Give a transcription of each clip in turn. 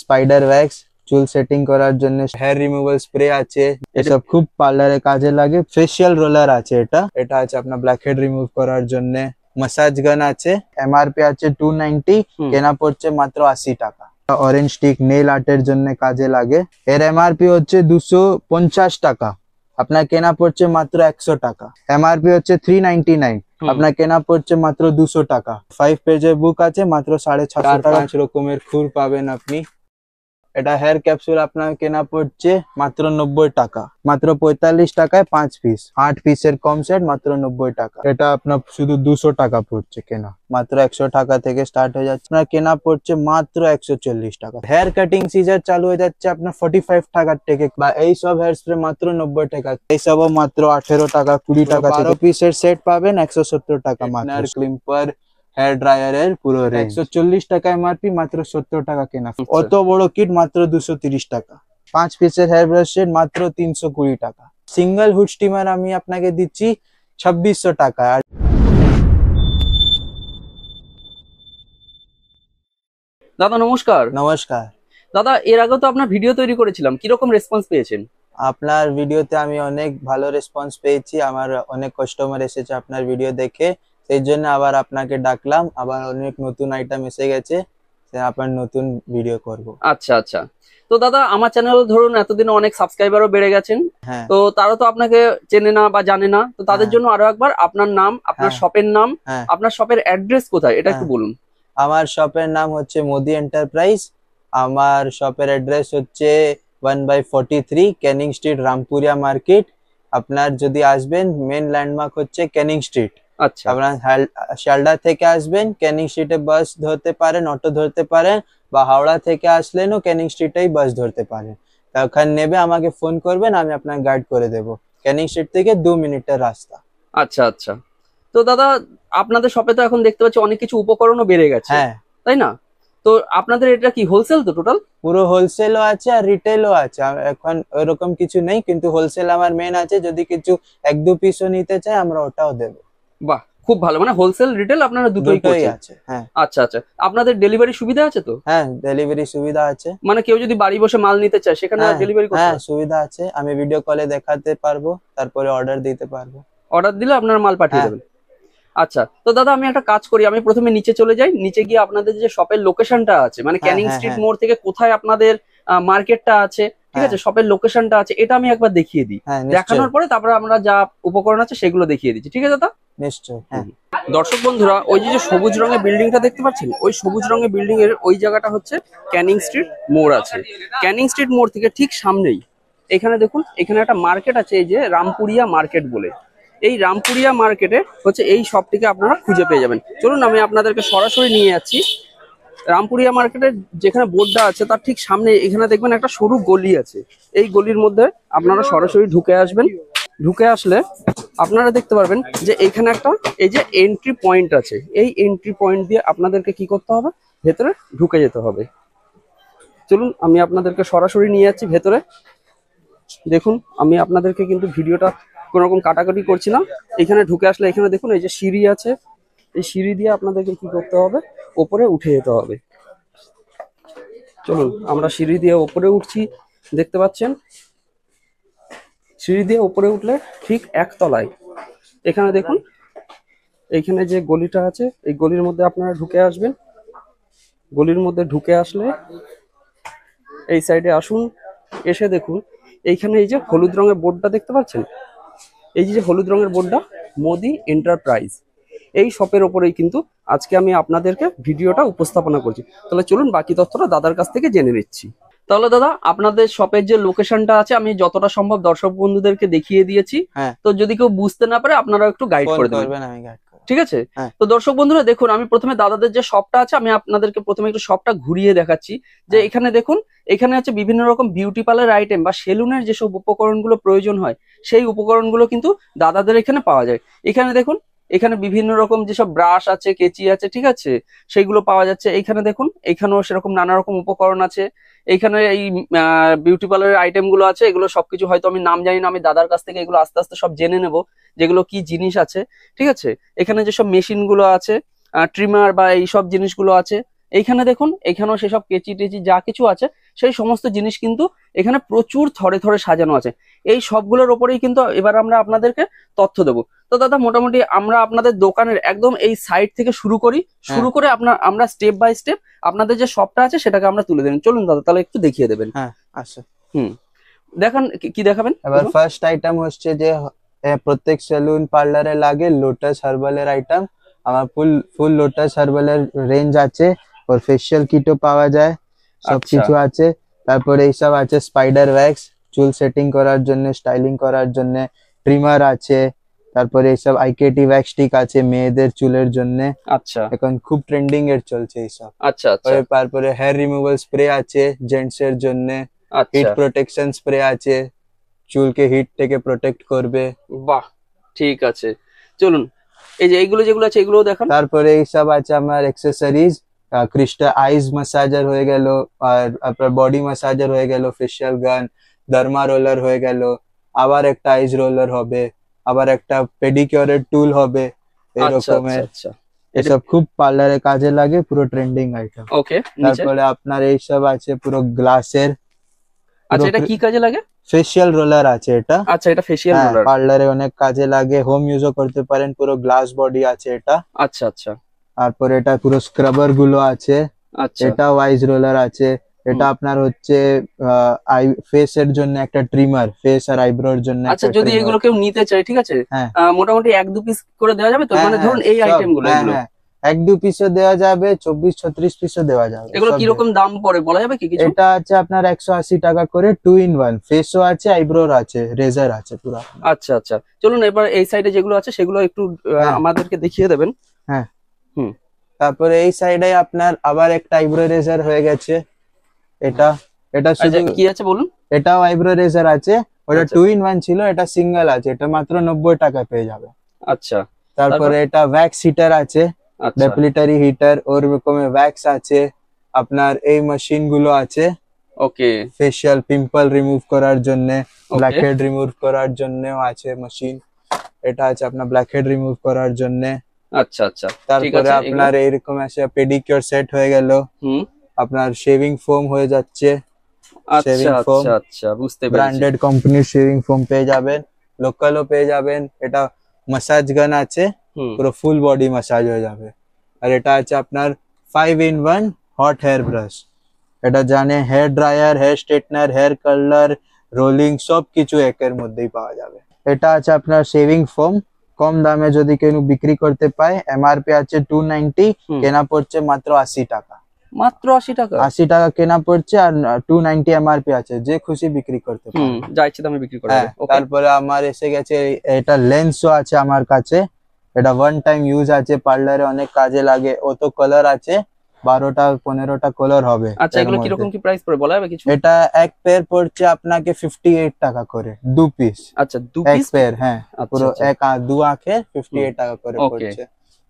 Spider wax চুল setting করার জন্য, হেয়ার রিমুভাল স্প্রে আছে, এসব খুব পার্লারে কাজে লাগে। ফেশিয়াল রোলার আছে, এটা আছে আপনার ব্ল্যাক হেড রিমুভ করার জন্য। মাসাজ গান আছে, এমআরপি আছে 290, কেনা পড়ছে মাত্র 80 টাকা। অরেঞ্জ স্টিক নেল আর্টের জন্য কাজে লাগে, এর এমআরপি হচ্ছে 250 টাকা, আপনার কেনা পড়ছে মাত্র 100 টাকা। এমআরপি হচ্ছে 399, আপনার কেনা পড়ছে মাত্র 200 টাকা। 5 পেজের বুক আছে, মাত্র 650 টাকা। 5 রকমের খুর পাবেন আপনি। এটা হেয়ার ক্যাপসুল আপনার কেনা পড়ছে মাত্র 90 টাকা, মাত্র 45 টাকায় 5 পিস। 8 পিসের কম সেট মাত্র 90 টাকা। এটা আপনার শুধু 200 টাকা পড়ছে কেনা, মাত্র 100 টাকা থেকে স্টার্ট হয়ে যাচ্ছে, আপনার কেনা পড়ছে মাত্র 140 টাকা। হেয়ার কাটিং সিজার চালু হয়ে যাচ্ছে আপনার 45 টাকার থেকে, বা এই সব হেয়ার স্প্রে মাত্র 90 টাকা। এই সবও মাত্র 18 টাকা 20 টাকা। 12 পিসের সেট পাবেন 170 টাকা মাত্র। ক্লিম্পার হেয়ার ড্রায়ারের পুরো রেঞ্জ 140 টাকা এমআরপি, মাত্র 70 টাকা কেনা। অত বড় কিট মাত্র 230 টাকা। 5 পিসের হেয়ার ব্রাশ সেট মাত্র 320 টাকা। সিঙ্গেল হুড স্টিমার আমি আপনাকে দিচ্ছি 2600 টাকা। দাদা নমস্কার। নমস্কার দাদা, এর আগে তো আপনার ভিডিও তৈরি করেছিলাম, কিরকম রেসপন্স পেয়েছেন? আপনার ভিডিওতে আমি অনেক ভালো রেসপন্স পেয়েছি, আমার অনেক কাস্টমার এসেছে আপনার ভিডিও দেখে, সেই জন্য আবার আপনাকে ডাকলাম। আবার অনেক নতুন আইটেম এসে গেছে, আপনার নতুন ভিডিও করব। আচ্ছা আচ্ছা। তো দাদা, আমার চ্যানেল ধরুন এতদিন অনেক সাবস্ক্রাইবারও বেড়ে গেছেন, তো তারা তো আপনাকে চেনে না বা জানে না, তো তাদের জন্য আরো একবার আপনার নাম, আপনার শপের নাম, আপনার শপের অ্যাড্রেস কোথায়, এটা একটু বলুন। আমার শপের নাম হচ্ছে মোদি এন্টারপ্রাইজ। আমার শপের অ্যাড্রেস হচ্ছে 1/43 ক্যানিং স্ট্রিট, রামপুরিয়া মার্কেট। আপনার যদি আসবেন, মেন ল্যান্ডমার্ক হচ্ছে ক্যানিং স্ট্রিট। আচ্ছা, আপনার শিয়ালদা থেকে আসবেন, ক্যানিং স্ট্রিটে বাস ধরতে পারেন, অটো ধরতে পারেন, বা হাওড়া থেকে আসলেনও ক্যানিং স্ট্রিটেই বাস ধরতে পারেন। তা ওখানে নেবে আমাকে ফোন করবেন, আমি আপনাকে গাইড করে দেবো। ক্যানিং স্ট্রিট থেকে 2 মিনিটের রাস্তা। আচ্ছা আচ্ছা। তো দাদা, আপনাদের শপে তো এখন দেখতে পাচ্ছি অনেক কিছু উপকরণও বেড়ে গেছে, তাই না? তো আপনাদের এটা কি হোলসেল তো টোটাল? পুরো হোলসেলও আছে আর রিটেলও আছে। এখন ওইরকম কিছু নেই, কিন্তু হোলসেল আমার মেন আছে। যদি কিছু 1-2 পিসও নিতে চাই, আমরা ওটাও দেবো। বাহ, খুব ভালো। মানে হোলসেল রিটেল আপনারা দুটোই আছে। আচ্ছা আচ্ছা। আপনাদের ডেলিভারি সুবিধা আছে তো? হ্যাঁ, ডেলিভারি সুবিধা আছে। মানে কেউ যদি বাড়ি বসে মাল নিতে চায়, সেখানে ডেলিভারি করতে? হ্যাঁ, সুবিধা আছে। আমি ভিডিও কলে দেখাতে পারবো, তারপরে অর্ডার দিতে পারবো। অর্ডার দিলে আপনার মাল পাঠিয়ে দেবেন। আচ্ছা। তো দাদা, আমি একটা কাজ করি, আমি প্রথমে নিচে চলে যাই, নিচে গিয়ে আপনাদের যে শপের লোকেশনটা আছে, মানে ক্যানিং স্ট্রিট মোড় থেকে কোথায় আপনাদের মার্কেটটা আছে, ঠিক আছে, শপের লোকেশনটা আছে, এটা আমি একবার দেখিয়ে দিই। দেখানোর পরে তারপরে আমরা যা উপকরণ আছে সেগুলো দেখিয়ে দিচ্ছি, ঠিক আছে দাদা? নিশ্চয়ই। দর্শক বন্ধুরা, ওই যে সবুজ রঙের বিল্ডিংটা দেখতে পাচ্ছেন, ওই সবুজ রঙের বিল্ডিং এর ওই জায়গাটা হচ্ছে ক্যানিং স্ট্রিট মোড় আছে। ক্যানিং স্ট্রিট মোড় থেকে ঠিক সামনেই এখানে দেখুন, এখানে একটা মার্কেট আছে, এই যে রামপুরিয়া মার্কেট বলে। এই রামপুরিয়া মার্কেটে হচ্ছে এই শপটিকে আপনারা খুঁজে পেয়ে যাবেন। চলুন আমি আপনাদেরকে সরাসরি নিয়ে যাচ্ছি। রামপুরিয়া মার্কেটের যেখানে বোর্ডটা আছে তার ঠিক সামনে এখানে দেখবেন একটা সরু গলি আছে। এই গলির মধ্যে আপনারা সরাসরি ঢুকে আসবেন। ঢুকে আসলে আপনারা দেখতে পারবেন যে এখানে একটা এই যে এন্ট্রি পয়েন্ট আছে। এই এন্ট্রি পয়েন্ট দিয়ে আপনাদেরকে কি করতে হবে, ভেতরে ঢুকে যেতে হবে। চলুন আমি আপনাদেরকে সরাসরি নিয়ে যাচ্ছি ভেতরে। দেখুন, আমি আপনাদেরকে কিন্তু ভিডিওটা কোনো রকম কাটাকাটি করছি না। এখানে ঢুকে আসলে এখানে দেখুন এই যে সিঁড়ি আছে, এই সিঁড়ি দিয়ে আপনাদেরকে কি করতে হবে, ওপরে উঠে যেতে হবে। চলুন আমরা সিঁড়ি দিয়ে ওপরে উঠছি, দেখতে পাচ্ছেন। সিঁড়ি দিয়ে ওপরে উঠলে ঠিক একতলায় এখানে দেখুন, এইখানে যে গলিটা আছে, এই গলির মধ্যে আপনারা ঢুকে আসবেন। গলির মধ্যে ঢুকে আসলে এই সাইডে আসুন, এসে দেখুন এইখানে এই যে হলুদ রঙের বোর্ডটা দেখতে পাচ্ছেন, এই যে হলুদ রঙের বোর্ডটা মোদি এন্টারপ্রাইজ, এই শপের ওপরেই কিন্তু আজকে আমি আপনাদেরকে ভিডিওটা উপস্থাপনা করছি। তাহলে চলুন বাকি তথ্যটা দাদার কাছ থেকে জেনে নিচ্ছি। তাহলে দাদা, আপনাদের শপের যে লোকেশনটা আছে আমি যতটা সম্ভব দর্শক বন্ধুদেরকে দেখিয়ে দিয়েছি। তো যদি কেউ বুঝতে না পারে আপনারা একটু গাইড করে দেবেন, ঠিক আছে? তো দর্শক বন্ধুরা দেখুন, আমি প্রথমে দাদাদের যে শপটা আছে আমি আপনাদেরকে প্রথমে একটু শপটা ঘুরিয়ে দেখাচ্ছি। যে এখানে দেখুন, এখানে হচ্ছে বিভিন্ন রকম বিউটি পার্লার আইটেম বা সেলুনের যেসব উপকরণগুলো প্রয়োজন হয় সেই উপকরণগুলো কিন্তু দাদাদের এখানে পাওয়া যায়। এখানে দেখুন, এখানে বিভিন্ন রকম যেসব ব্রাশ আছে, কেচি আছে, ঠিক আছে, সেইগুলো পাওয়া যাচ্ছে। এইখানে দেখুন, এখানেও সেরকম নানা রকম উপকরণ আছে। এইখানে এই বিউটি পার্লারের আইটেম গুলো আছে, এগুলো সবকিছু হয়তো আমি নাম জানি না, আমি দাদার কাছ থেকে এগুলো আস্তে আস্তে সব জেনে নেব যেগুলো কি জিনিস আছে, ঠিক আছে। এখানে যেসব মেশিন গুলো আছে, ট্রিমার বা এইসব জিনিসগুলো আছে, এইখানে দেখুন, এখানেও সেসব কেচি টেচি যা কিছু আছে সেই সমস্ত জিনিস কিন্তু এখানে প্রচুর থরে থরে সাজানো আছে। এই সবগুলোর ওপরেই কিন্তু এবার আমরা আপনাদেরকে তথ্য দেবো। তো দাদা মোটামুটি আমরা আপনাদের দোকানের একদম এই সাইড থেকে শুরু করি, শুরু করে আমরা স্টেপ বাই স্টেপ আপনাদের যে শপটা আছে সেটাকে আমরা তুলে দেবেন। চলুন দাদা তাহলে একটু দেখিয়ে দেবেন। হ্যাঁ আচ্ছা, দেখান কি দেখাবেন। এবার ফার্স্ট আইটেম হচ্ছে যে প্রত্যেক সেলুন পার্লারে লাগে লোটাস হার্বালের আইটেম। আমার ফুল লোটাস হার্বালের রেঞ্জ আছে, ওর ফেশিয়াল কিটও পাওয়া যায়, সবকিছু আছে। তারপরে এইসব আছে স্পাইডার ওয়্যাক্স, চুল সেটিং করার জন্য, স্টাইলিং করার জন্য, ট্রিমার আছে। তারপরে এইসব আইকেটি ওয়্যাক্স স্টিক আছে মেয়েদের চুলের জন্য। আচ্ছা, এখন খুব ট্রেন্ডিং এর চলছে এইসব। আচ্ছা আচ্ছা। তারপরে হেয়ার রিমুভাল স্প্রে আছে জেন্টস এর জন্য, হিট প্রোটেকশন স্প্রে আছে, চুলকে হিট থেকে প্রোটেক্ট করবে। বাহ, ঠিক আছে, চলুন এই যে এইগুলো যেগুলো আছে এগুলো দেখান। তারপরে এইসব আছে আমার অ্যাক্সেসরিজ, ক্রিস্টাল আইজ ম্যাসাজার হয়ে গেল, আর আপনার বডি ম্যাসাজার হয়ে গেল, ফেশিয়াল গান, ডার্মা রোলার হয়ে গেল, আবার একটা আইজ রোলার হবে, আবার একটা পেডিকিউরের টুল হবে, এরকমের। এসব খুব পার্লারে কাজে লাগে, পুরো ট্রেন্ডিং আইটেম। ওকে, তারপরে আপনার এইসব আছে পুরো গ্লাসের। আচ্ছা, এটা কি কাজে লাগে? ফেশিয়াল রোলার আছে এটা। আচ্ছা, এটা ফেশিয়াল রোলার, পার্লারে অনেক কাজে লাগে, হোম ইউজও করতে পারেন। পুরো গ্লাস বডি আছে এটা। আচ্ছা আচ্ছা। তারপরে এটা পুরো স্ক্রাবার গুলো আছে। আচ্ছা, এটা ওয়াইজ রোলার আছে। এটা আপনার হচ্ছে ফেস এর জন্য একটা ট্রিমার, ফেস আর আইব্রোর জন্য। আচ্ছা, যদি এগুলো কেউ নিতে চায়, ঠিক আছে, মোটামুটি 1-2 পিস করে দেওয়া যাবে তো? মানে ধরুন এই আইটেম গুলো, 1-2 পিসও দেওয়া যাবে, 24-36 পিসও দেওয়া যাবে। এগুলো কি রকম দাম পড়ে বলা যাবে কি কিছু? এটা আছে আপনার 180 টাকা করে, 2 in 1, ফেসও আছে, আইব্রোর আছে, রেজার আছে পুরো। আচ্ছা আচ্ছা, চলুন এবার এই সাইডে যেগুলো আছে সেগুলো একটু আমাদেরকে দেখিয়ে দেবেন। হ্যাঁ, তারপরে এই সাইডে আপনার আবার একটা আইব্রো রেজার হয়ে গেছে। এটা শুধু কি আছে বলুন? এটাও আইব্রো রেজার আছে, ওটা 2 in 1 ছিল, এটা সিঙ্গেল আছে, এটা মাত্র 90 টাকা পেয়ে যাবে। আচ্ছা, তারপরে এটা ওয়্যাক্স হিটার আছে, ডেপ্লিটারি হিটার, ওর রকমের ওয়্যাক্স আছে। আপনার এই মেশিন গুলো আছে, ওকে, ফেশিয়াল পিম্পল রিমুভ করার জন্য, ব্ল্যাকহেড রিমুভ করার জন্যও আছে মেশিন। এটা আছে আপনার ব্ল্যাকহেড রিমুভ করার জন্য। আচ্ছা আচ্ছা, তারপরে আপনার এইরকম আছে পেডিকিউর সেট হয়ে গেল, আপনার শেভিং ফোম হয়ে যাচ্ছে। আচ্ছা আচ্ছা আচ্ছা, বুঝতে পেরেছি। ব্র্যান্ডেড কোম্পানির শেভিং ফোম পেয়ে যাবেন, লোকালও পেয়ে যাবেন। এটা ম্যাসাজ গান আছে, পুরো ফুল বডি ম্যাসাজ হয়ে যাবে। আর এটা আছে আপনার 5 in 1 হট হেয়ার ব্রাশ। এটা জানে hair dryer, hair straightener, hair colour, rolling সবকিছু একের মধ্যেই পাওয়া যাবে। এটা আছে আপনার শেভিং ফোম, কম দামে যদি কেউ বিক্রি করতে পায়। এমআরপি আছে 290, কেনা পড়ছে মাত্র 80 টাকা। মাত্র 80 টাকা? 80 টাকা কেনা পড়ছে, আর 290 এমআরপি আছে, যে খুশি বিক্রি করতে পারে, যা ইচ্ছে দামে বিক্রি করে। তারপরে আমার এসে গেছে এটা লেন্সও আছে আমার কাছে। এটা 1 টাইম ইউজ আছে, পার্লারে অনেক কাজে লাগে। ও তো কালার আছে 12টা 15টা কালার হবে। আচ্ছা, এগুলো কি রকম কি প্রাইস পড়ে বলা যাবে কিছু? এটা এক পেয়ার পড়ছে আপনাকে 58 টাকা করে, 2 পিস। আচ্ছা, 2 পিস, এক পেয়ার, হ্যাঁ, পুরো দু আঁখের 58 টাকা করে পড়ছে।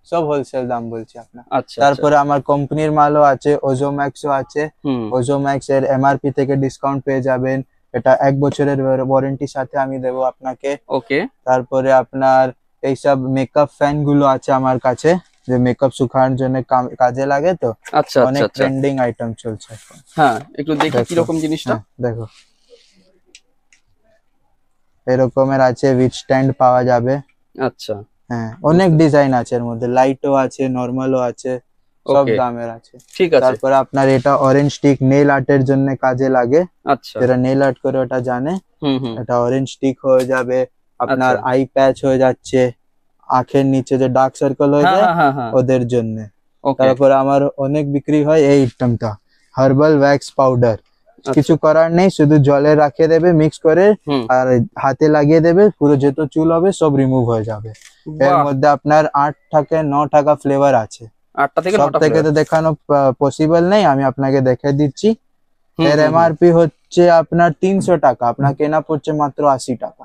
সব হোলসেল দাম বলছি আপনার। তারপরে আমার কোম্পানির মালও আছে, ওজোম্যাক্সও আছে। ওজোম্যাক্স এর এমআরপি থেকে ডিসকাউন্ট পেয়ে যাবেন। এটা 1 বছরের ওয়ারেন্টির সাথে আমি দেবো আপনাকে। ওকে। তারপরে আপনার এইসব মেকআপ ফ্যান গুলো আছে আমার কাছে, যে মেকআপ শুকানোর জন্য কাজে লাগে। তো আচ্ছা, অনেক ট্রেন্ডিং আইটেম চলছে এখন। হ্যাঁ, একটু দেখি কি রকম জিনিসটা। দেখো, এরকমের আছে, উইথ স্ট্যান্ড পাওয়া যাবে। আচ্ছা, হ্যাঁ, অনেক ডিজাইন আছে এর মধ্যে, লাইটও আছে, নরমালও আছে, সব দামের আছে। ঠিক আছে। তারপরে আপনার এটা অরেঞ্জ স্টিক, নেল আর্টের জন্য কাজে লাগে। আচ্ছা, যারা নেল আর্ট করে ওটা জানে। এটা অরেঞ্জ স্টিক হয়ে যাবে। আপনার আই প্যাচ হয়ে যাচ্ছে, আঁখের নিচে যে ডার্ক সার্কেল হয়ে যায় ওদের জন্য। তারপরে আমার অনেক বিক্রি হয় এই আইটেমটা, হার্বাল ওয়্যাক্স পাউডার। কিছু করার নেই, শুধু জলে রাখে দেবে মিক্স করে, আর হাতে লাগিয়ে দেবে, পুরো যত চুল হবে সব রিমুভ হয়ে যাবে। এর মধ্যে আপনার 8 থেকে 9 টাকা ফ্লেভার আছে। 8টা থেকে 9টা থেকে তো দেখানো পসিবল নেই, আমি আপনাকে দেখে দিচ্ছি। এর এমআরপি হচ্ছে আপনার 300 টাকা, আপনার কেনা পড়ছে মাত্র 80 টাকা।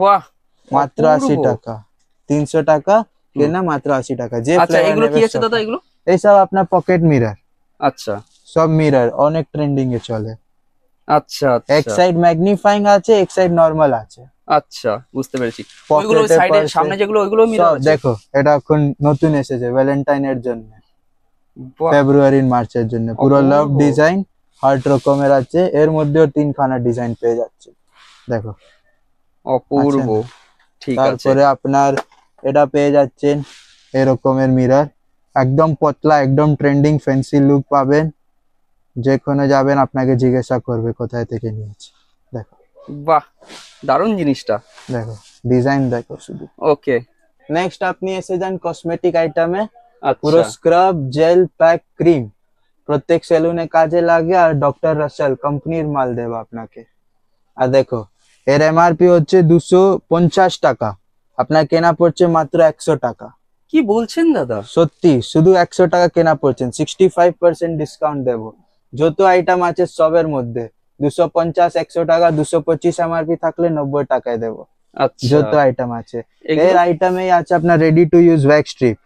বাহ, মাত্র 80 টাকা, 300 টাকা কেনা, মাত্র 80 টাকা। যে এগুলো কি আছে দাদা? এগুলো এইসব আপনার পকেট মিরর। আচ্ছা, সব মিরর অনেক ট্রেন্ডিং এ চলে। আচ্ছা, এক সাইড ম্যাগনিফাইং আছে, এক সাইড নরমাল আছে। আচ্ছা, বুঝতে পেরেছি। ওইগুলো সাইডে সামনে যেগুলো, ওইগুলো মিরর আছে। দেখো, এটা এখন নতুন এসেছে ভ্যালেন্টাইন এর জন্য। বাহ, ফেব্রুয়ারি মার্চের জন্য পুরো লাভ অপূর্ব। ডিজাইন হার্ট রকমের আছে, এর মধ্যেও 3খানা ডিজাইন পেয়ে যাচ্ছে দেখো। আছে অপূর্ব। না? ঠিক আছে। তারপরে আপনার এটা পেয়ে যাচ্ছেন এরকমের মিরর, একদম পতলা, একদম ট্রেন্ডিং ফ্যান্সি লুক পাবেন, যেখানে যাবেন আপনাকে জিজ্ঞাসা করবে কোথায় থেকে নিয়েছে। দেখো বাহ, দারুণ জিনিসটা। দেখো ডিজাইন দেখো শুধু। ওকে। নেক্সট আপনি এসে যান কসমেটিক আইটেমে, পুরো আচ্ছা, স্ক্রাব জেল প্যাক ক্রিম, প্রত্যেক সেলুনে কাজে লাগে, আর ডক্টর রাসেল কোম্পানির মাল দেবো আপনাকে। আর দেখো এর এমআরপি হচ্ছে 250 টাকা, আপনার কেনা পড়ছে মাত্র 100 টাকা। কি বলছেন দাদা? সত্যি, শুধু 100 টাকা কেনা পড়ছেন, 65% ডিসকাউন্ট দেবো। যত আইটেম আছে সবের মধ্যে 250, 100 টাকা, 225 এমআরপি থাকলে 90 টাকায় দেবো। আচ্ছা, যত আইটেম আছে এগুলো? এর আইটেমেই আছে আপনার ready to use wax strip,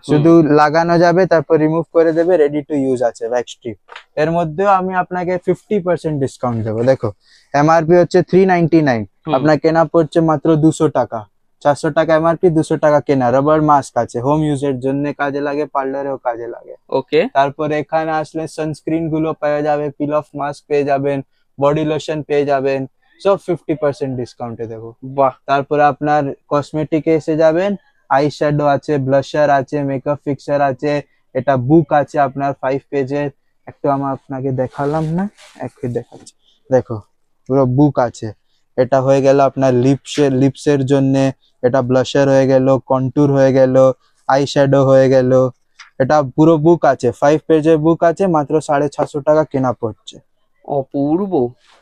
শুধু লাগানো যাবে তারপর রিমুভ করে দেবে, রেডি টু ইউজ আছে ওয়্যাক্স স্ট্রিপ। এর মধ্যেও আমি আপনাকে 50% ডিসকাউন্ট দেবো। দেখো এমআরপি হচ্ছে 399, আপনার কেনা পড়ছে মাত্র 200 টাকা। 400 টাকা এমআরপি, 200 টাকা কেনা। রাবার মাস্ক আছে, হোম ইউজের জন্য কাজে লাগে, পার্লারেও কাজে লাগে। ওকে। তারপরে এখানে আসলে সানস্ক্রিন গুলো পেয়ে যাবে, পিল অফ মাস্ক পেয়ে যাবেন, বডি লোশন পেয়ে যাবেন, সব 50% ডিসকাউন্টে দেবো। বাহ, তারপরে আপনার কসমেটিকে এসে যাবেন, আই শ্যাডো আছে, ব্লাশার আছে, মেকআপ ফিক্সার আছে, এটা বুক আছে আপনার 5 পেজের, একটু আমি আপনাকে দেখালাম না, একটু দেখাচ্ছি। দেখো পুরো বুক আছে। এটা হয়ে গেল আপনার লিপসের জন্য, এটা ব্লাশার হয়ে গেল, কন্টুর হয়ে গেল, আই শ্যাডো হয়ে গেল, এটা পুরো বুক আছে, 5 পেজের বুক আছে, মাত্র 650 টাকা কেনা পড়ছে। অপূর্ব,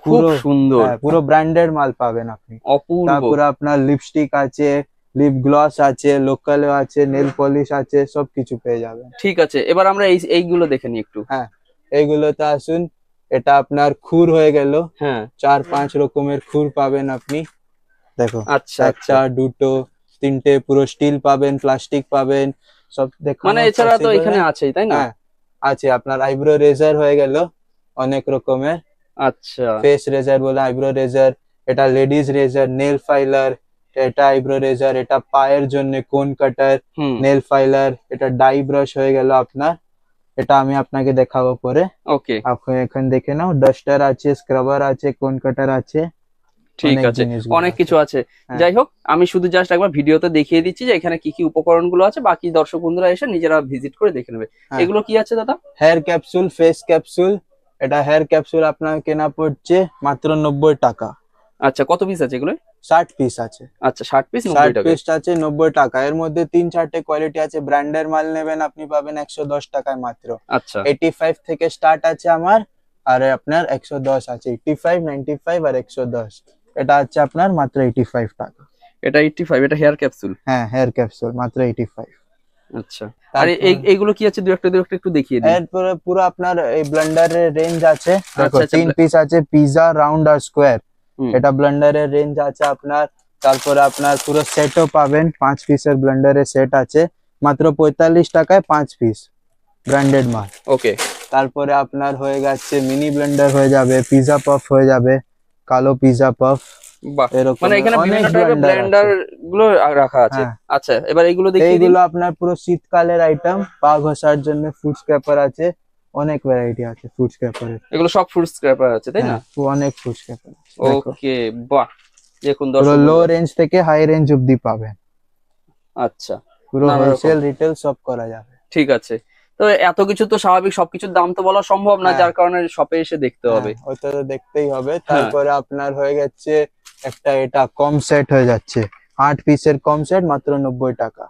খুব পুরো সুন্দর। হ্যাঁ, পুরো ব্র্যান্ডেড মাল পাবেন আপনি। অপূর্ব। তারপরে আপনার লিপস্টিক আছে, লিপ গ্লস আছে, লোকালও আছে, নেল পলিশ আছে, সবকিছু পেয়ে যাবেন। ঠিক আছে, এবার আমরা এইগুলো দেখে নিই একটু। হ্যাঁ, এইগুলোতে আসুন। এটা আপনার খুর হয়ে গেল, হ্যাঁ। 4-5 রকমের খুর পাবেন আপনি। দেখো আচ্ছা, একটা, দুটো, তিনটে, পুরো স্টিল পাবেন, প্লাস্টিক পাবেন, সব দেখানো মানে এছাড়া তো possible এখানে না। আছেই, তাই না? হ্যাঁ আছে, আপনার আইব্রো রেজার হয়ে গেল অনেক রকমের, আচ্ছা। ফেস রেজার বলে আইব্রো রেজার, এটা লেডিজ রেজার, নেল ফাইলার, এটা আইব্রো রেজার, এটা পায়ের জন্য কোন কাটার, নেল ফাইলার, এটা ডাই ব্রাশ হয়ে গেল আপনার। এটা আমি আপনাকে দেখাবো পরে, ওকে, আপনি এখন দেখে নাও। ডাস্টার আছে, স্ক্রাবার আছে, কোন কাটার আছে, ঠিক অনেক আছে, জিনিসগুলো অনেক আছে। কিছু আছে। হ্যাঁ। যাই হোক, আমি শুধু জাস্ট একবার ভিডিওতে দেখিয়ে দিচ্ছি যে এখানে কি কি উপকরণ গুলো আছে, বাকি দর্শক বন্ধুরা এসে নিজেরা ভিজিট করে দেখে নেবে। হ্যাঁ। এগুলো কি আছে দাদা? হেয়ার ক্যাপসুল, ফেস ক্যাপসুল, এটা হেয়ার ক্যাপসুল আপনার কেনা পড়ছে মাত্র 90 টাকা। আচ্ছা, কত পিস আছে এগুলো? 60 পিস আছে। আচ্ছা, 60 পিস 90 60 টাকা। পিস আছে 90 টাকা। এর মধ্যে 3-4টে কোয়ালিটি আছে, ব্র্যান্ডের মাল নেবেন আপনি পাবেন 110 টাকায় মাত্র। আচ্ছা, 85 থেকে স্টার্ট আছে আমার, আর আপনার 110 আছে, 85, 95 আর 110। এটা আছে আপনার মাত্র 85 টাকা। এটা 85, এটা হেয়ার ক্যাপসুল। হ্যাঁ, হেয়ার ক্যাপসুল মাত্র 85। আচ্ছা, আর এইগুলো কি আছে, দু একটা একটু দেখিয়ে দিন। এরপরে পুরো আপনার এই ব্লেন্ডারের রেঞ্জ আছে, দেখো আচ্ছা, 3 পিস আছে, পিজা, রাউন্ড আর স্কোয়ার, হুম। এটা ব্লেন্ডারের রেঞ্জ আছে আপনার। তারপরে আপনার পুরো সেটও পাবেন, 5 পিসের ব্লেন্ডারের সেট আছে, মাত্র 45 টাকায় 5 পিস, ব্র্যান্ডেড মাল। ওকে। তারপরে আপনার হয়ে গেছে মিনি ব্লেন্ডার হয়ে যাবে, পিজা পাফ হয়ে যাবে, কালো পিজা পাফ, বাহ, এরকম মানে এখানে অনেক বিভিন্ন টাইপের ব্লেন্ডার গুলো রাখা আছে। হ্যাঁ। আচ্ছা, এবার এইগুলো দেখিয়ে দিন। এইগুলো আপনার পুরো শীতকালের আইটেম, পা ঘষার জন্য ফুড স্ক্র্যাপার আছে, অনেক ভ্যারাইটি আছে ফুড স্ক্র্যাপারের। এগুলো সব ফ্রুট স্ক্র্যাপার আছে, তাই না? অনেক ফুড স্ক্র্যাপার। ওকে, বাহ, দেখুন পুরো দর্শক লো বন্ধুরা। রেঞ্জ থেকে হাই রেঞ্জ অব্দি পাবেন, আচ্ছা, পুরো নানা রকম। হোলসেল রিটেল সব করা যাবে। ঠিক আছে, তো এত কিছু তো স্বাভাবিক, সবকিছুর দাম তো বলা সম্ভব না, হ্যাঁ। যার কারণে শপে এসে দেখতে হবে। হ্যাঁ, ওটা তো দেখতেই হবে। হ্যাঁ। তারপরে আপনার হয়ে গেছে একটা, এটা কম সেট হয়ে যাচ্ছে, 8 পিসের কম সেট মাত্র 90 টাকা।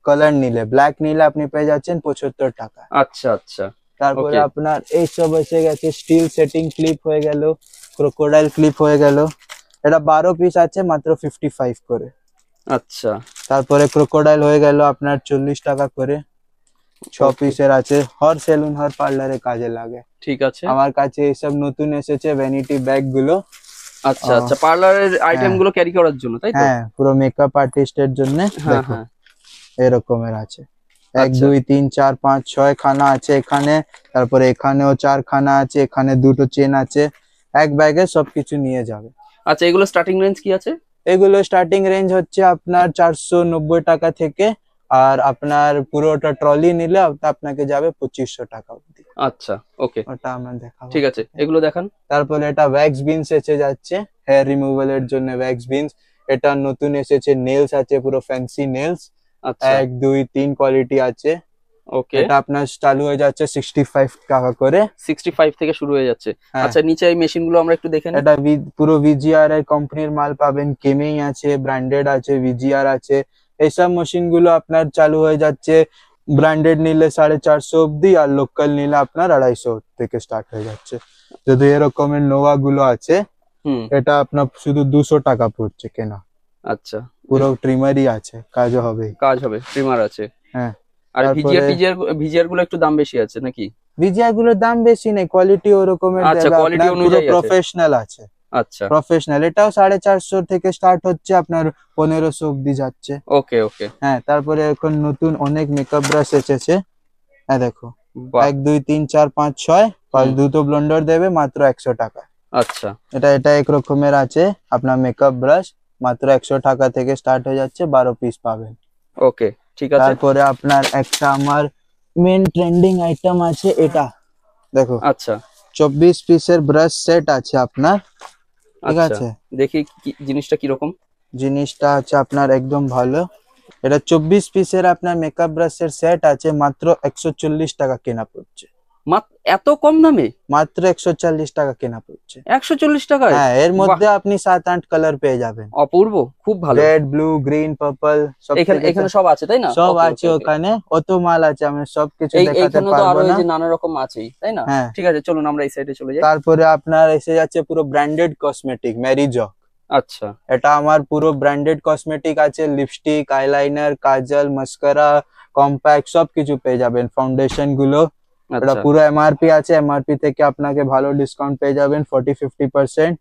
কালার নিলে, ব্ল্যাক নিলে আপনি পেয়ে যাচ্ছেন 75 টাকা। আচ্ছা, আচ্ছা, তারপরে Okay. আপনার এই সব এসে গেছে, স্টিল সেটিং ক্লিপ হয়ে গেল, ক্রোকোডাইল ক্লিপ হয়ে গেল, এটা 12 পিস আছে মাত্র 55 করে। আচ্ছা, তারপরে ক্রোকোডাইল হয়ে গেল আপনার 40 টাকা করে, 6 Okay. পিসের আছে, হর সেলুন হর পার্লারে কাজে লাগে। ঠিক আছে। আমার কাছে এইসব নতুন এসেছে ভ্যানিটি ব্যাগ গুলো। আচ্ছা, আচ্ছা, পার্লারের আইটেম গুলো ক্যারি করার জন্য, তাই তো? হ্যাঁ, পুরো মেকআপ আর্টিস্টের জন্য। হ্যাঁ, দেখো হ্যাঁ। এরকমের আছে, 1 আচ্ছা। 2 3 4 5 6 খানা আছে এখানে। তারপরে এখানেও 4 খানা আছে, এখানে 2টো চেন আছে, এক ব্যাগে সবকিছু নিয়ে যাবে। আচ্ছা, এগুলো স্টার্টিং রেঞ্জ কি আছে? এগুলো স্টার্টিং রেঞ্জ হচ্ছে আপনার 490 টাকা থেকে আর আপনার পুরোটা ট্রলি নিলে ওটা আপনাকে যাবে 2500 টাকা অবধি। আচ্ছা, ওকে, ওটা আমরা দেখাবো। ঠিক আছে, এগুলো দেখান। তারপরে এটা ওয়্যাক্স বিনস এসে যাচ্ছে হেয়ার রিমুভাল এর জন্য। ওয়্যাক্স বিনস এটা নতুন এসেছে। নেলস আছে পুরো ফ্যান্সি নেলস, আচ্ছা, 1 2 3 কোয়ালিটি আছে। ওকে, এটা আপনার চালু হয়ে যাচ্ছে 65 টাকা করে। 65 থেকে শুরু হয়ে যাচ্ছে। হ্যাঁ। আচ্ছা, নিচে এই মেশিন গুলো আমরা একটু দেখে নিই। এটা পুরো ভিজিআর এর কোম্পানির মাল পাবেন। কেমেই আছে, ব্র্যান্ডেড আছে, ভিজিআর আছে। এইসব মেশিন গুলো আপনার চালু হয়ে যাচ্ছে ব্র্যান্ডেড নিলে 450 অব্দি, আর লোকাল নিলে আপনার 250 থেকে স্টার্ট হয়ে যাচ্ছে। যদি এরকমের নোভা গুলো আছে, এটা আপনার শুধু 200 টাকা পড়ছে কেনা। আচ্ছা, পুরো ট্রিমারই আছে, কাজও হবে। কাজ হবে, ট্রিমার আছে। হ্যাঁ। আর তারপরে ভিজিআর গুলো একটু দাম বেশি আছে নাকি? ভিজিআর গুলোর দাম বেশি নেই, কোয়ালিটি ওরকমের আচ্ছা, দেবে কোয়ালিটি আপনার, পুরো অনুযায়ী আছে। প্রফেশনাল আছে। আচ্ছা, প্রফেশনাল এটাও 450 থেকে স্টার্ট হচ্ছে, আপনার 1500 অব্দি যাচ্ছে। ওকে, ওকে, হ্যাঁ। তারপরে এখন নতুন অনেক মেকআপ ব্রাশ এসেছে। হ্যাঁ দেখো, বাহ, 1 2 3 4 5 6 আর দুটো ব্লেন্ডার দেবে মাত্র 100 টাকা। আচ্ছা, এটা এক রকমের আছে আপনার মেকআপ ব্রাশ, মাত্র 100 টাকা থেকে স্টার্ট হয়ে যাচ্ছে, 12 পিস পাবেন। ওকে, ঠিক আছে। তারপরে আপনার একটা আমার মেন ট্রেন্ডিং আইটেম আছে, এটা দেখো। আচ্ছা, 24 পিসের ব্রাশ সেট আছে আপনার, ঠিক আচ্ছা, আছে। দেখি জিনিসটা কিরকম। জিনিসটা আছে আপনার একদম ভালো। এটা 24 পিসের আপনার মেকআপ ব্রাশের সেট আছে, মাত্র 140 টাকা কেনা পড়ছে। এত কম দামে? মাত্র 140 টাকা কেনা পড়ছে। 140 টাকায়? হ্যাঁ, এর মধ্যে আপনি 7-8 কালার পেয়ে যাবেন। অপূর্ব, খুব ভালো। রেড, ব্লু, গ্রিন, পার্পল সব এখানে সব আছে তাই না? সব আছে ওখানে, অত মাল আছে, আমি সব কিছু দেখাতে এইখানে তো আরো পারবো এই না। যে নানা রকম আছেই তাই না? হ্যাঁ। ঠিক আছে, চলুন আমরা এই সাইডে চলে যাই। তারপরে আপনার এসে যাচ্ছে পুরো ব্র্যান্ডেড কসমেটিক, ম্যারিজো। আচ্ছা, এটা আমার পুরো ব্র্যান্ডেড কসমেটিক আছে। লিপস্টিক, আইলাইনার, কাজল, মাস্কারা, কম্প্যাক্ট সবকিছু পেয়ে যাবেন। ফাউন্ডেশন গুলো এটা আচ্ছা, পুরো এমআরপি আছে, এমআরপি থেকে আপনাকে ভালো ডিসকাউন্ট পেয়ে যাবেন 40-50%।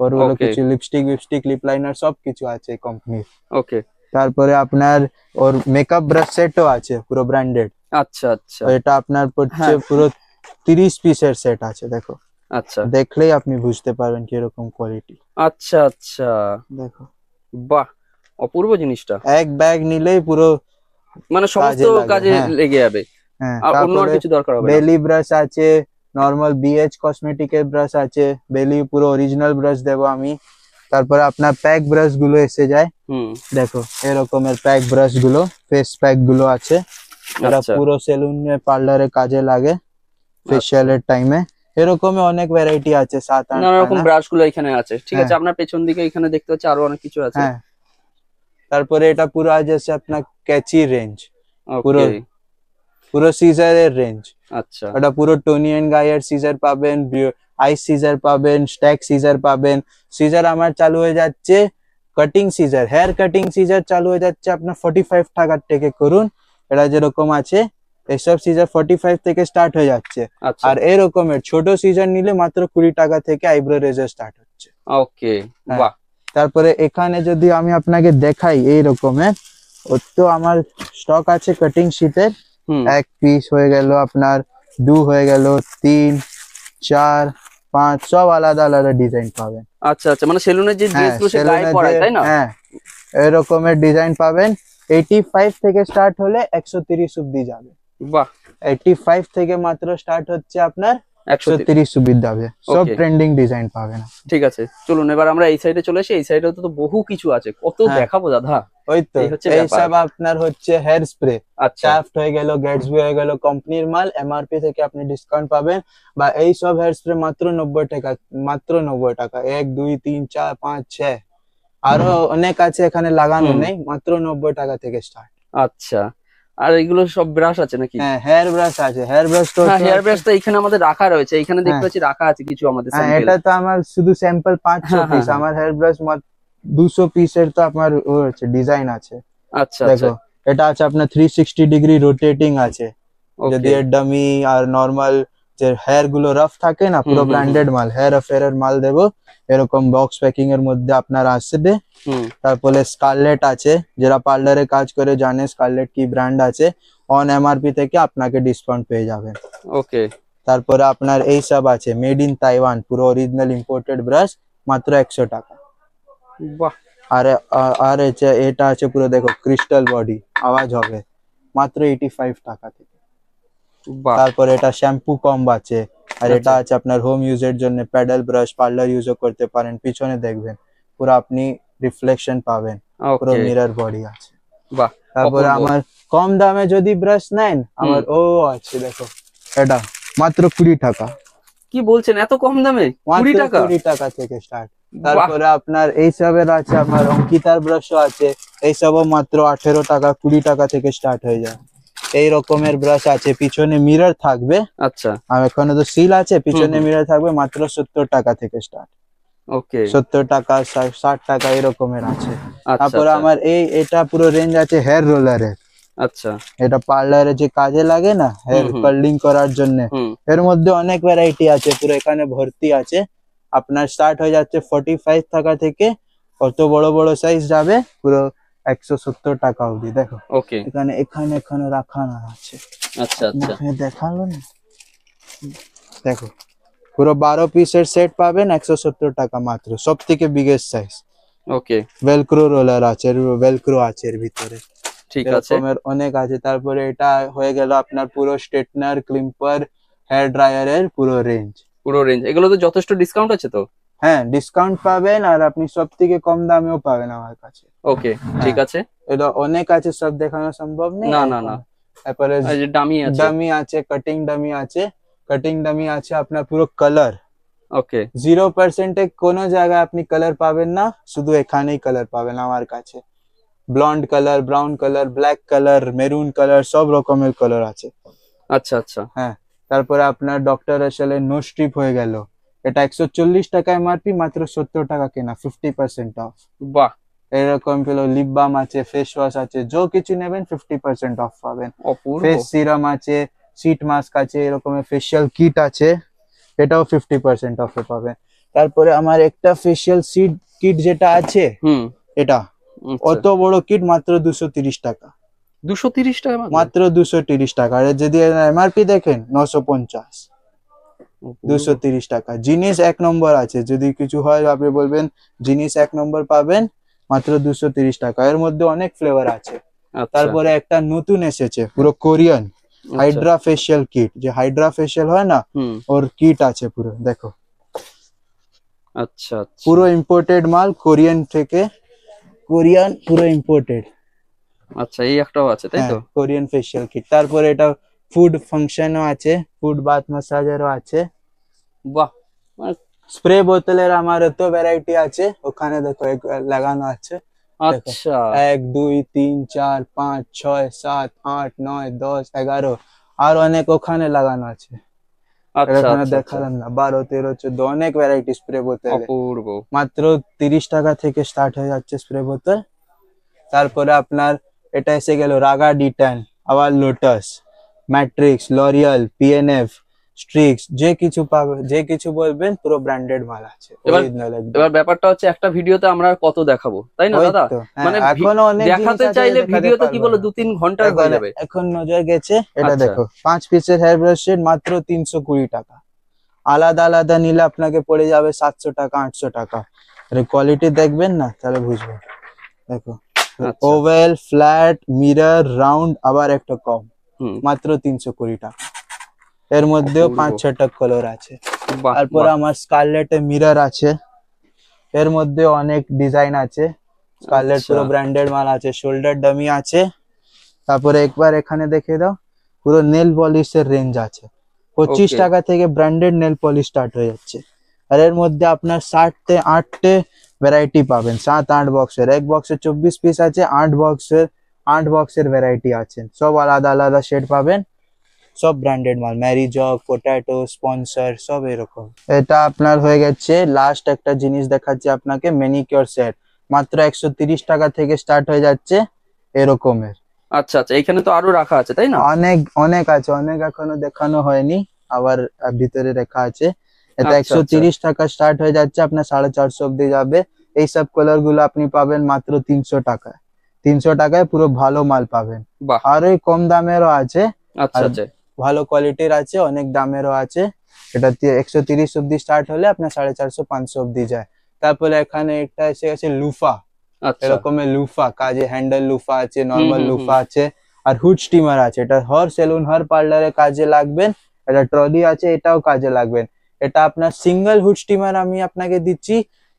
ওর হলো ওকে, কিছু লিপস্টিক, লিপ লাইনার সবকিছু আছে কোম্পানির। ওকে, তারপরে আপনার ওর মেকআপ ব্রাশ সেটও আছে পুরো ব্র্যান্ডেড। আচ্ছা, আচ্ছা, এটা আপনার পড়ছে হ্যাঁ। পুরো 30 পিসের সেট আছে, দেখো। আচ্ছা, দেখলেই আপনি বুঝতে পারবেন কিরকম কোয়ালিটি। আচ্ছা, আচ্ছা, দেখো, বাহ, অপূর্ব জিনিসটা। এক ব্যাগ নিলেই পুরো মানে সমস্ত কাজে লাগে, কাজে হ্যাঁ। লেগে যাবে, হ্যাঁ। আর অন্য আর তারপরে কিছু দরকার হবে না। বেলি ব্রাশ আছে, নরমাল বিএচ কসমেটিকের ব্রাশ আছে, বেলি পুরো অরিজিনাল ব্রাশ দেবো আমি। তারপরে আপনার প্যাক ব্রাশ গুলো এসে যায়, দেখো এরকমের প্যাক ব্রাশ গুলো, ফেস প্যাক গুলো আছে। এটা আচ্ছা, পুরো সেলুনে পার্লারে কাজে লাগে, ফেসিয়ালের টাইমে। এরকমই অনেক ভ্যারাইটি আছে, 7-8 নানা রকম ব্রাশ গুলো এখানে আছে। ঠিক আছে, হ্যাঁ। আপনার পেছন দিকে এখানে দেখতে হচ্ছে আরো অনেক কিছু আছে। হ্যাঁ। তারপরে এটা পুরো আছে আপনার ক্যাচি রেঞ্জ, পুরো ওকে, পুরো সিজারের রেঞ্জ। আচ্ছা, এটা পুরো টোনি এন্ড গাইয়ের সিজার পাবেন, আইস সিজার পাবেন, স্ট্যাক সিজার পাবেন। সিজার আমার চালু হয়ে যাচ্ছে cutting scissor, hair cutting scissor চালু হয়ে যাচ্ছে আপনার 45 টাকার থেকে করুন। এটা যেরকম আছে এসব সিজার 45 থেকে স্টার্ট হয়ে যাচ্ছে। আচ্ছা, আর এরকমের ছোট সিজার নিলে মাত্র 20 টাকা থেকে আইব্রো রেজার স্টার্ট হচ্ছে। ওকে, হ্যাঁ। বাহ, তারপরে এখানে যদি আমি আপনাকে দেখাই এই রকমের, ওর তো আমার স্টক আছে কাটিং শীটের। 1 পিস হয়ে গেল আপনার, 2 হয়ে গেল, 3 4 5 সব আলাদা আলাদা ডিজাইন পাবেন। আচ্ছা, আচ্ছা, মানে সেলুনের যে ড্রেসগুলো সে গায়ে পরায় তাই না? হ্যাঁ, এরকমের ডিজাইন পাবেন। 85 থেকে স্টার্ট হলে 130 অব্দি যাবে। বাহ, 85 থেকে মাত্র স্টার্ট হচ্ছে আপনার 130 অব্দি যাবে। সব Okay. ট্রেন্ডিং ডিজাইন পাবেন। ঠিক আছে, চলুন এবার আমরা এই সাইডে চলে আসি। এই সাইডেও তো বহু কিছু আছে, কত হ্যাঁ। দেখাবো দাদা। ওই তো এই হচ্ছে এই ব্যাপার। সব আপনার হচ্ছে হেয়ার স্প্রে, আচ্ছা, শাফট হয়ে গেল, গ্যাটসবি হয়ে গেল, কোম্পানির মাল, এমআরপি থেকে আপনি ডিসকাউন্ট পাবেন। বা এই সব হেয়ার স্প্রে মাত্র 90 টাকা, মাত্র 90 টাকা। 1 2 3 4 5 6 আরো অনেক আছে এখানে লাগানো নেই, মাত্র 90 টাকা থেকে স্টার্ট। আচ্ছা, আর এগুলো সব ব্রাশ আছে নাকি? হ্যাঁ, হেয়ার ব্রাশ আছে। হেয়ার ব্রাশ তো হ্যাঁ, হেয়ার ব্রাশ তো এখানে আমাদের রাখা রয়েছে, এখানে দেখতে হ্যাঁ। পাচ্ছি রাখা আছে কিছু আমাদের হ্যাঁ, স্যাম্পল। এটা তো আমার শুধু স্যাম্পল 500 হ্যাঁ, পিস। হ্যাঁ। আমার হেয়ার ব্রাশ 200 পিসের তো আপনার ও আছে, ডিজাইন আছে। আচ্ছা, দেখো, এটা আছে আপনার 360 ডিগ্রি রোটেটিং আছে। যদি ওকে, ডামি আর নরমাল যে হেয়ার গুলো রাফ থাকে না, পুরো ব্র্যান্ডেড মাল, হেয়ার অ্যাফেয়ারের মাল দেবো। এরকম বক্স প্যাকিং এর মধ্যে আপনার আসবে। তারপরে স্কারলেট আছে, যারা পার্লারে কাজ করে জানে স্কারলেট কি ব্র্যান্ড আছে। অন এমআরপি থেকে আপনাকে ডিসকাউন্ট পেয়ে যাবেন। ওকে, তারপরে আপনার এই সব আছে মেড ইন তাইওয়ান, পুরো অরিজিনাল ইম্পোর্টেড ব্রাশ, মাত্র 100 টাকা। বাহ, আর এটা আছে পুরো দেখো ক্রিস্টাল বডি, আওয়াজ হবে। মাত্র 85 টাকা থেকে। বাহ, তারপরে এটা শ্যাম্পু কম্ব আছে, আর এটা আচ্ছা। আছে আপনার হোম ইউজের জন্য, প্যাডেল ব্রাশ, পার্লার ইউজও করতে পারেন। পিছনে দেখবেন পুরো আপনি রিফ্লেকশন পাবেন, পুরো ওকে, মিরর বডি আছে। বাহ, তারপরে অপূর্ব। আমার কম দামে যদি ব্রাশ নেন, আমার ও আছে দেখো, এটা মাত্র 20 টাকা। কি বলছেন, এত কম দামে? 20 মাত্র টাকা? 20 টাকা থেকে স্টার্ট। বাহ, তারপরে আপনার এইসবের আছে, আমার অঙ্কিতার ব্রাশও আছে, এইসবও মাত্র 18 টাকা 20 টাকা থেকে স্টার্ট হয়ে যায়। এই রকমের ব্রাশ আছে, পিছনে মিরর থাকবে, আচ্ছা, আর এখানে তো সিল আছে, পিছনে হুম। মিরর থাকবে, মাত্র 70 টাকা থেকে স্টার্ট। ওকে, 70 টাকা 60 টাকা এরকমের আছে। আচ্ছা তারপরে আচ্ছা আমার এটা পুরো রেঞ্জ আছে হেয়ার রোলারের। আচ্ছা, এটা পার্লারে যে কাজে লাগে না, হেয়ার হুম। কার্লিং করার জন্য, হুম, এর মধ্যে অনেক ভ্যারাইটি আছে, পুরো এখানে ভর্তি আছে। আপনার স্টার্ট হয়ে যাচ্ছে 45 টাকা থেকে, কত বড় বড় সাইজ যাবে পুরো 170 টাকা অবধি। দেখো ওকে, এখানে এখানে এখানে রাখানো আছে, আচ্ছা আচ্ছা, আপনাকে দেখালো না, দেখো পুরো 12 পিসের সেট পাবেন 170 টাকা মাত্র, সব থেকে বিগেস্ট সাইজ। ওকে, ভেলক্রো রোলার আছে, ভেলক্রো আছে এর ভিতরে, ঠিক আছে। এরকমের অনেক আছে। তারপরে এটা হয়ে গেল আপনার পুরো স্ট্রেটনার, ক্লিম্পার, হেয়ার ড্রায়ারের পুরো রেঞ্জ। পুরো রেঞ্জ, এগুলো তো যথেষ্ট ডিসকাউন্ট আছে তো? হ্যাঁ, ডিসকাউন্ট পাবেন, আর আপনি সব থেকে কম দামেও পাবেন আমার কাছে। ওকে, ঠিক হ্যাঁ, আছে। এটা অনেক আছে, সব দেখানো সম্ভব নেই না না এখন। না, তারপরে এই যে ডামি আছে। ডামি আছে, কাটিং ডামি আছে। কাটিং ডামি আছে আপনার পুরো কালার, ওকে, 0% কোনো জায়গায় আপনি কালার পাবেন না, শুধু এখানেই কালার পাবেন আমার কাছে। Blonde colour, brown colour, black colour, maroon colour, সব রকমের কালার আছে। আচ্ছা আচ্ছা, হ্যাঁ, তারপরে আপনার ডক্টর এসএল নো স্ট্রিপ হয়ে গেল, এটা 140 টাকা এমআরপি, মাত্র 70 টাকা কেনা, 50% অফ। বাহ, এরকম পেলো লিপ বাম আছে, ফেস ওয়াশ আছে, যো কিছু নেবেন 50% অফ পাবেন। অপূর্ব। ফেস সিরাম আছে, শীট মাস্ক আছে, এরকমের ফেশিয়াল কিট আছে, এটাও 50% অফে পাবেন। তারপরে আমার একটা ফেশিয়াল সিট কিট যেটা আছে, হুম, এটা আচ্ছা। অত বড় কিট মাত্র 230 টাকা, 230 টাকা মাত্র? মাত্র 230 টাকা। আর যদি এমআরপি দেখেন 950, অপূর্ব। 230 টাকা। জিনিস এক নম্বর আছে, যদি কিছু হয় আপনি বলবেন জিনিস এক নম্বর পাবেন, মাত্র 230 টাকা। এর মধ্যে অনেক ফ্লেভার আছে। আচ্ছা তারপরে একটা নতুন এসেছে পুরো কোরিয়ান হাইড্রা ফেশিয়াল কিট, যে হাইড্রা ফেশিয়াল হয় না, হুম, ওর কিট আছে পুরো, দেখো আচ্ছা আচ্ছা, পুরো ইম্পোর্টেড মাল কোরিয়ান থেকে, কোরিয়ান পুরো ইম্পোর্টেড। আচ্ছা, এই একটাও আছে তাই হ্যাঁ, তো? Korean facial kit. তারপরে এটা ফুড ফাংশনও আছে, ফুড বাথ ম্যাসাজেরও আছে। বাহ, মানে স্প্রে বোতলের আমার এত ভ্যারাইটি আছে, ওখানে দেখো লাগানো আছে, দেখো আচ্ছা 1 2 3 4 5 6 7 8 9 10 11, আর অনেক ওখানে লাগানো আছে। আর আচ্ছা এখানে আচ্ছা আচ্ছা, দেখালাম না, 12 13 14 অনেক ভ্যারাইটি স্প্রে বোতলে, অপূর্ব। মাত্র 30 টাকা থেকে স্টার্ট হয়ে যাচ্ছে স্প্রে বোতল। তারপরে আপনার এটা এসে গেল রাগা D10, আবার lotus, matrix, L'Oréal, PNF, Strix, যে কিছু পাবে, যে কিছু বলবেন পুরো ব্র্যান্ডেড মাল আছে, এবার অরিজিনাল একদম। এবার ব্যাপারটা হচ্ছে, একটা ভিডিওতে আমরা আর কত দেখাবো, তাই না ওই দাদা? তো, হ্যাঁ, মানে এখনো অনেক জিনিস দেখাতে আছে চাইলে দেখাতে ভিডিওতে কি পারবো বলো না। 2-3 ঘন্টার হয়ে যাবে। এখন নজর গেছে, এটা আচ্ছা, দেখো 5 পিসের হেয়ার ব্রাশ সেট মাত্র 320 টাকা। আলাদা আলাদা নিলে আপনাকে পড়ে যাবে 700 টাকা 800 টাকা। আরে কোয়ালিটি দেখবেন না, তাহলে বুঝবেন। দেখো আচ্ছা, ওভেল, ফ্ল্যাট, মিরর, রাউন্ড, আবার একটা কম, হুম, মাত্র 320 টাকা। এর মধ্যেও অপূর্ব। 5-6টা কালার আছে। বাহ তারপরে বাহ, আমার স্কারলেটে মিরর আছে, এর মধ্যে অনেক ডিজাইন আছে। স্কারলেট আচ্ছা, পুরো ব্র্যান্ডেড মাল আছে, শোল্ডার ডামি আছে। তারপরে একবার এখানে দেখে দাও, পুরো নেল পলিশের রেঞ্জ আছে, 25 ওকে, টাকা থেকে ব্র্যান্ডেড নেল পলিশ স্টার্ট হয়ে যাচ্ছে। আর এর মধ্যে আপনার 7-8টে ভ্যারাইটি পাবেন, 7-8 বক্সের, এক বক্সে 24 পিস আছে, 8 বক্সের ভ্যারাইটি আছে, সব আলাদা আলাদা শেড পাবেন, সব ব্র্যান্ডেড মাল, ম্যারি জগ, পটেটো, স্পন্সর, সব এরকম। এটা আপনার হয়ে গেছে। লাস্ট একটা জিনিস দেখাচ্ছি আপনাকে, ম্যানিকিউর সেট, মাত্র 130 টাকা থেকে স্টার্ট হয়ে যাচ্ছে এরকমের। আচ্ছা আচ্ছা, এখানে তো আরো রাখা আছে তাই না? অনেক অনেক আছে, অনেক এখনো দেখানো হয়নি, আবার ভিতরে রেখা আছে। এটা আচ্ছা আচ্ছা, 130 টাকা স্টার্ট হয়ে যাচ্ছে, আপনার 450 অব্দি যাবে। এইসব কালার গুলো আপনি পাবেন মাত্র 300 টাকায়। 300 টাকায় পুরো ভালো মাল পাবেন। বাহ, আর ওই কম দামেরও আছে, আচ্ছা আর আচ্ছা, ভালো কোয়ালিটির আছে, অনেক দামেরও আছে। এটা 130 অব্দি স্টার্ট হলে আপনার 450-500 অব্দি যায়। তারপরে এখানে একটা এসে গেছে লুফা, আচ্ছা, এরকমের লুফা, কাজে হ্যান্ডেল লুফা আছে, হুম নর্মাল হুম হুম, লুফা আছে, আর হুড স্টিমার আছে, এটা হর সেলুন হর পার্লারে কাজে লাগবেন। এটা ট্রলি আছে, এটাও কাজে লাগবেন। এটা আপনার সিঙ্গেল হুড স্টিমার আমি আপনাকে দিচ্ছি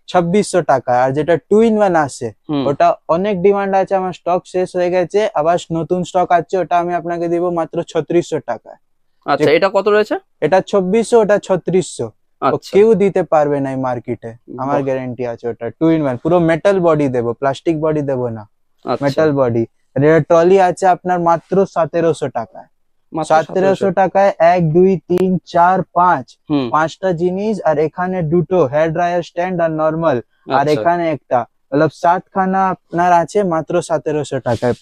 2600 টাকা। আর যেটা 2 in 1 আছে হুম। ওটা অনেক ডিমান্ড আছে, আমার স্টক শেষ হয়ে গেছে, আবার নতুন স্টক আছে, ওটা আমি আপনাকে দিব মাত্র 3600 টাকায়। আচ্ছা, এটা কত রয়েছে? এটা 2400, ওটা 3600। ও আচ্ছা, কেউ দিতে পারবে না এই মার্কেটে, আমার বাহ। গ্যারান্টি আছে। ওটা 2 in 1, পুরো মেটাল বডি দেবো, প্লাস্টিক বডি দেবো না, আচ্ছা, মেটাল বডি। এটা ট্রলি আছে আপনার মাত্র 1700 টাকায়। মাত্র 1700 টাকায় 1 2 3 4 5 হুম। 5টা জিনিস, আর এখানে দুটো হেয়ার ড্রায়ার স্ট্যান্ড আর নর্মাল, আর আচ্ছা, এখানে একটা, মতলব 7 খানা আপনার আছে মাত্র 1700 টাকায়।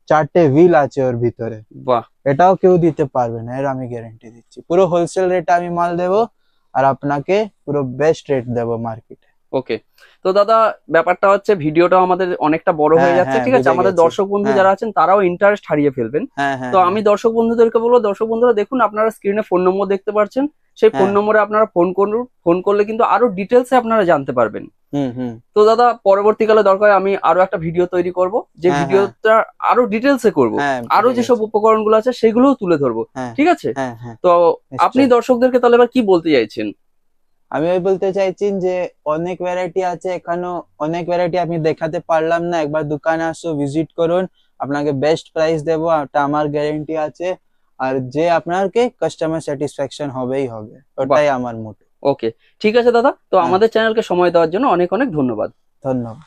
4টে হুইল আছে ওর ভিতরে, বাহ। এটাও কেউ দিতে পারবে না, এর আমি গ্যারান্টি দিচ্ছি। পুরো হোলসেল রেটে আমি মাল দেবো, আর আপনাকে পুরো বেস্ট রেট দেবো মার্কেটে। ওকে। তো দাদা, ব্যাপারটা হচ্ছে ভিডিওটা আমাদের অনেকটা বড় হয়ে হ্যাঁ, যাচ্ছে, হ্যাঁ, ঠিক আছে? বুঝে আমাদের গেছি। দর্শক বন্ধু হ্যাঁ, যারা আছেন তারাও ইন্টারেস্ট হারিয়ে ফেলবেন। হ্যাঁ, হ্যাঁ, তো আমি দর্শক বন্ধুদেরকে বলবো, দর্শক বন্ধুরা দেখুন, আপনারা স্ক্রিনে ফোন নম্বর দেখতে পাচ্ছেন, সেই ফোন হ্যাঁ। নম্বরে আপনারা ফোন করুন। ফোন করলে কিন্তু আরো ডিটেলসে আপনারা জানতে পারবেন। হুম, হুম। তো দাদা, পরবর্তীকালে দরকার হয় আমি আরো একটা ভিডিও তৈরি করব, যে হ্যাঁ, ভিডিওটা আরো ডিটেলসে করব, হ্যাঁ, আরো বুঝে যেসব গেছি। উপকরণগুলো আছে সেগুলোও তুলে ধরবো, হ্যাঁ, ঠিক আছে? হ্যাঁ, হ্যাঁ, তো আপনি নিশ্চয়ই। দর্শকদেরকে তাহলে এবার কি বলতে চাইছেন? আমি ওই বলতে চাইছি যে অনেক ভ্যারাইটি আছে এখানেও, অনেক ভ্যারাইটি আমি দেখাতে পারলাম না। একবার দোকানে আসো, ভিজিট করুন, আপনাকে বেস্ট প্রাইস দেবো, এটা আমার গ্যারান্টি আছে। আর যে আপনাকে কাস্টমার স্যাটিসফ্যাকশন হবেই হবে, বাহ। ওটাই আমার মোটো। ওকে, ঠিক আছে দাদা। তো হ্যাঁ, আমাদের চ্যানেলকে সময় দেওয়ার জন্য অনেক অনেক ধন্যবাদ। ধন্যবাদ।